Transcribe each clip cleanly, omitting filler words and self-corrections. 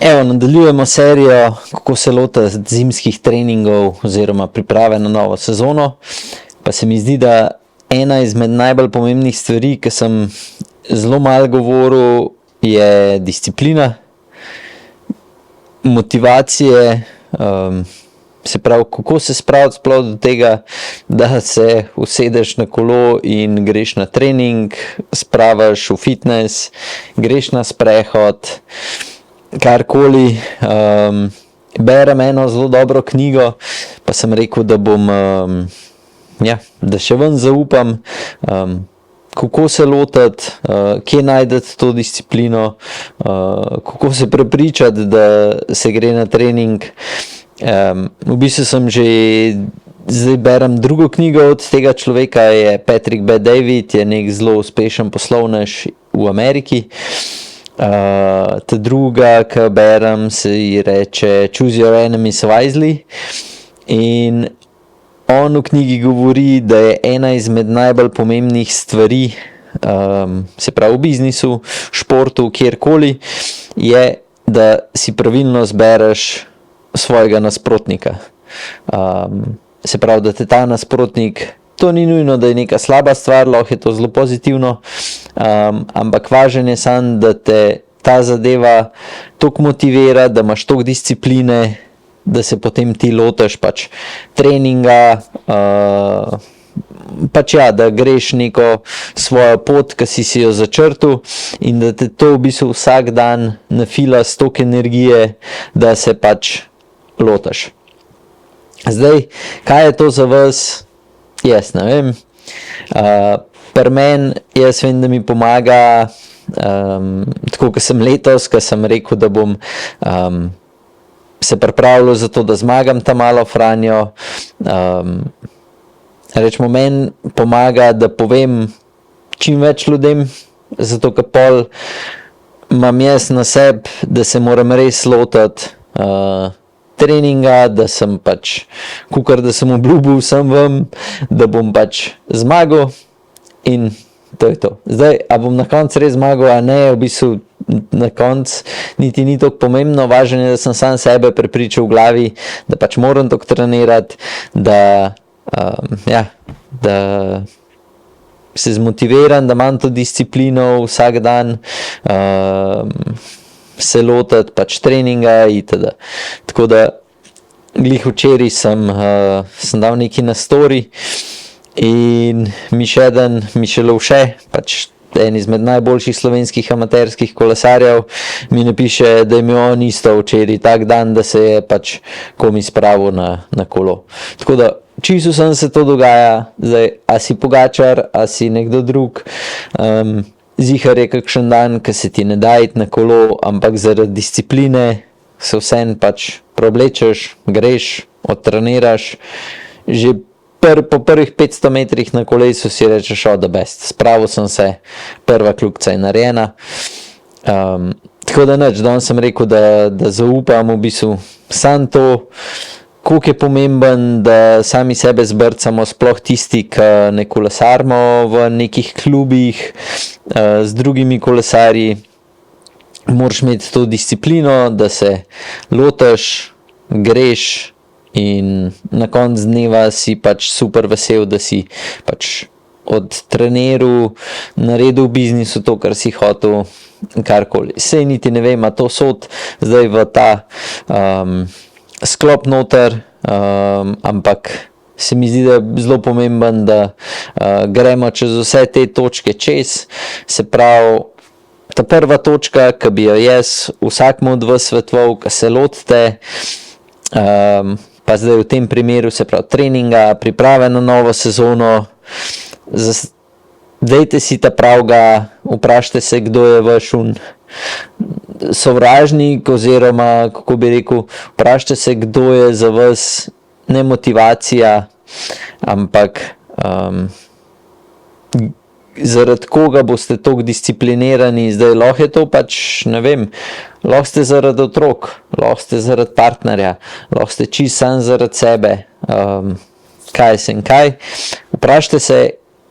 Evo, nadaljujemo serijo, kako se lotiti zimskih treningov oziroma priprave na novo sezono. Pa se mi zdi, da ena izmed najbolj pomembnih stvari, ki sem zelo malo govoril, je disciplina, motivacije, se pravi, kako se spraviti sploh do tega, da se usedeš na kolo in greš na trening, spraviš v fitness, greš na sprehod, karkoli. Berem eno zelo dobro knjigo, pa sem rekel, da bom, da še ven zaupam, kako se lotiti, kje najdeti to disciplino, kako se prepričati, da se gre na trening. V bistvu sem že, zdaj berem drugo knjigo od tega človeka, je Patrick Bet-David, je nek zelo uspešen poslovnež v Ameriki. Ta druga, ki berem, se ji reče Choose Your Enemies Wisely, in on v knjigi govori, da je ena izmed najbolj pomembnih stvari, se pravi v biznisu, športu, kjerkoli, je, da si pravilno zbereš svojega nasprotnika. Se pravi, da te ta nasprotnik, to ni nujno, da je neka slaba stvar, lahko je to zelo pozitivno, ampak važno je samo, da te ta zadeva toliko motivira, da imaš toliko discipline, da se potem ti lotiš pač treninga, da greš neko svojo pot, ki si jo začrtal, in da te to v bistvu vsak dan nafila s toliko energije, da se pač lotiš. Zdaj, kaj je to za vas? Jaz ne vem. Pri meni, jaz vem, da mi pomaga, tako kot sem letos, ko sem rekel, da bom se pripravljal za to, da zmagam ta malo Franjo. Rečemo, meni pomaga, da povem čim več ljudem, zato ker pol imam jaz na sebi, da se moram res lotiti treninga, da sem pač, kakor da sem obljubil vsem vam, da bom pač zmagal, in to je to. Zdaj, a bom na koncu res zmagal, a ne, v bistvu na koncu niti ni toliko pomembno, važno je, da sem sam sebe prepričal v glavi, da pač moram toliko trenirati, da se zmotiviram, da imam to disciplino vsak dan, se lotiti pač treninga itd. Tako da, glih včeraj sem dal nekaj na story in Mišel Lovše, pač en izmed najboljših slovenskih amaterskih kolesarjev, mi napiše, da je imel on isto včeraj tak dan, da se je pač komi spravil na kolo. Tako da, čisto sem se to dogaja, zdaj, a si Pogačar, a si nekdo drug, zihar je kakšen dan, ki se ti ne da iti na kolo, ampak zaradi discipline se vseeno pač preoblečeš, greš, odtreniraš, že po prvih 500 metrih na kolesu si rečeš, the best, spravil sem se, prva kljukica je narejena. Tako da nič, danes sem rekel, da zaupam v bistvu samo to, koliko je pomemben, da sami sebe zbrcamo, sploh tisti, ki ne kolesarimo v nekih klubih z drugimi kolesarji. Moraš imeti to disciplino, da se lotiš, greš in na koncu dneva si pač super vesel, da si pač odtreniral, naredil v biznisu to, kar si hotel, karkoli. Sej niti ne vem, a to sod zdaj v ta sklop noter, ampak se mi zdi, da je zelo pomemben, da gremo čez vse te točke čez, se pravi, ta prva točka, ki bi jo jaz vsakmu od vas svetoval, ki se lotite, pa zdaj v tem primeru, se pravi treninga, priprave na novo sezono, dajte si ta pravga, vprašajte se, kdo je vaš sovražnik, oziroma, kako bi rekel, vprašajte se, kdo je za vas ne motivacija, ampak zaradi koga boste toliko disciplinirani. Zdaj, lahko je to pač, ne vem, lahko ste zaradi otrok, lahko ste zaradi partnerja, lahko ste čisto sam zaradi sebe, kaj. Vprašajte se,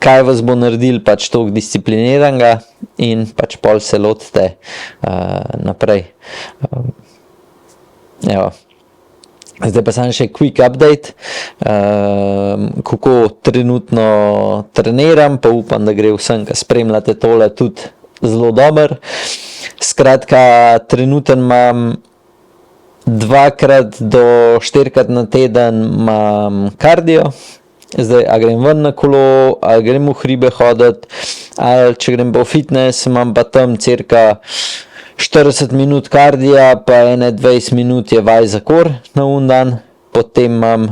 kaj vas bo naredil pač toliko discipliniranega, in pač pol se lotite naprej. Evo. Zdaj pa samo še quick update, kako trenutno treniram, pa upam, da gre vsem, ki spremljate tole, tudi zelo dober. Skratka, trenutno imam 2 do 4 na teden imam kardio. Zdaj, a grem ven na kolo, ali grem v hribe hoditi, ali če grem pa v fitness, imam pa tam cirka 40 minut kardija, pa 20 minut je vaj za kor na dan. Potem imam,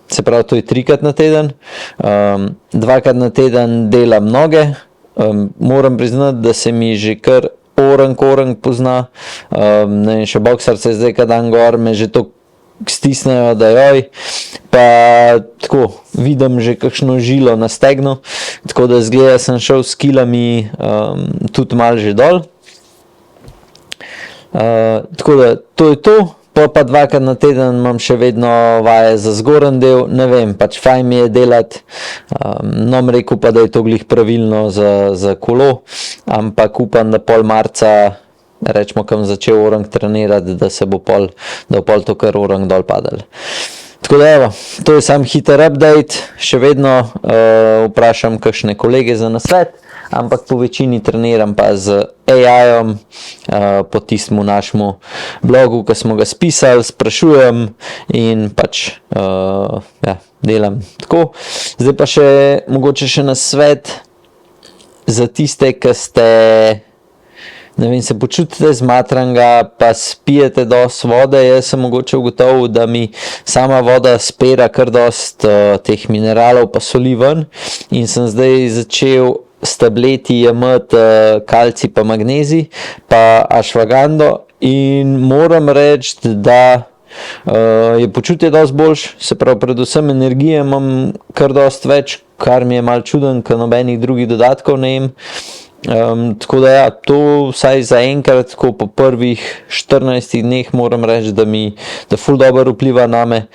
se pravi, to je 3 na teden, 2 na teden delam noge. Moram priznati, da se mi že kar orang pozna, ne vem, še boksarce zdaj, kad dan gor, me že to stisnejo, da joj, pa tako, vidim že kakšno žilo na stegnu, tako da zgleda, sem šel s kilami tudi malo že dol. Tako da, to je to, pa 2 na teden imam še vedno vaje za zgoren del, ne vem, pač fajn mi je delati, nom rekel pa, da je to glih pravilno za kolo, ampak upam, da pol marca, rečemo, kam začel orang trenirati, da bo pol to kar orang dol padal. Tako da evo, to je sam hiter update, še vedno vprašam kakšne kolege za nasvet, ampak po večini treniram pa z AI-om, po tistemu našemu blogu, ki smo ga spisali, sprašujem in pač delam tako. Zdaj pa še mogoče še nasvet za tiste, ki ste, ne vem, se počutite zmatranga, pa spijete dosti vode. Jaz sem mogoče ugotovil, da mi sama voda spera kar dosti teh mineralov pa soli ven in sem zdaj začel s tableti jemati kalcij pa magnezij pa ashwagando in moram reči, da je počutje dosti boljše, se pravi, predvsem energije imam kar dosti več, kar mi je malo čuden, ker nobenih drugih dodatkov ne jem. Tako da ja, to vsaj za enkrat, tako po prvih 14 dneh moram reči, da ful dobro vpliva name.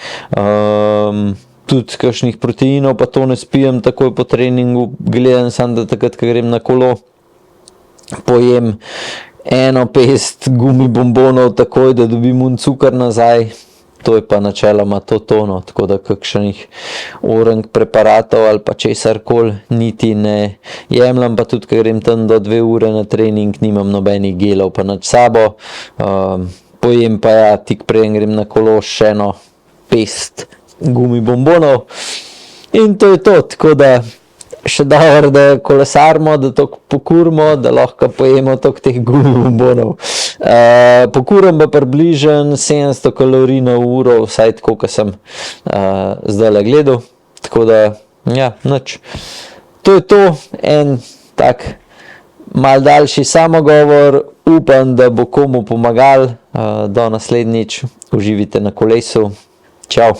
Tudi kakšnih proteinov pa to ne spijem takoj po treningu, gledam samo, da takrat, ko grem na kolo, pojem 1 pest gumi bombonov takoj, da dobim cukor nazaj. To je pa načeloma to tono, tako da kakšnih orang preparatov ali pa česarkoli niti ne jemljem, pa tudi, ko grem tam do 2 ure na trening, nimam nobenih gelov pa nad sabo. Pojem pa ja, tik preden grem na kolo, še 1 pest gumi bombonov in to je to, tako da še dobro, da kolesarimo, da toliko pokurimo, da lahko pojemo toliko teh gumi bombonov. Pokuram pa približno 700 kalorij na uro, vsaj tako, ko sem zdajle gledal, tako da ja, nič. To je to, en tak mal daljši samogovor, upam, da bo komu pomagal. Do naslednjič, uživite na kolesu. Čau.